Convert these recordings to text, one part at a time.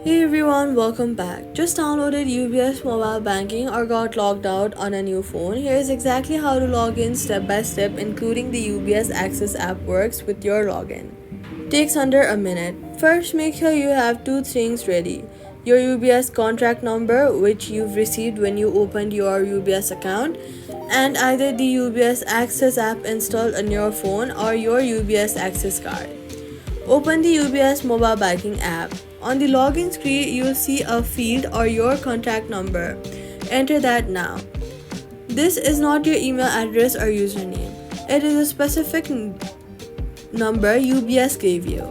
Hey everyone, welcome back. Just downloaded UBS Mobile Banking or got logged out on a new phone. Here's exactly how to log in step by step, including the UBS Access app works with your login. Takes under a minute. First, make sure you have two things ready: your UBS contract number, which you've received when you opened your UBS account, and either the UBS Access app installed on your phone or your UBS Access card. Open the UBS Mobile Banking app. On the login screen, you'll see a field or your contact number. Enter that now. This is not your email address or username. It is a specific number UBS gave you.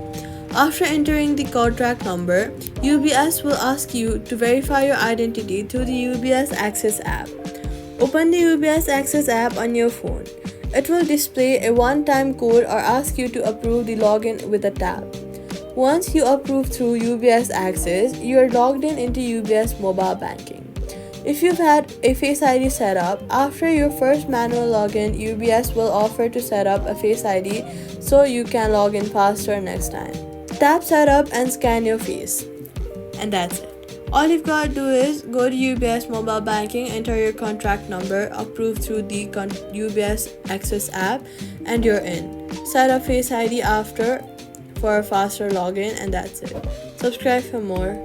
After entering the contract number, UBS will ask you to verify your identity through the UBS Access app. Open the UBS Access app on your phone. It will display a one-time code or ask you to approve the login with a tap. Once you approve through UBS Access, you are logged in into UBS Mobile Banking. If you've had a Face ID set up, after your first manual login, UBS will offer to set up a Face ID so you can log in faster next time. Tap Setup and scan your face. And that's it. All you've got to do is go to UBS Mobile Banking, enter your contract number, approve through the UBS Access app, and you're in. Set up Face ID after for a faster login, and that's it. Subscribe for more.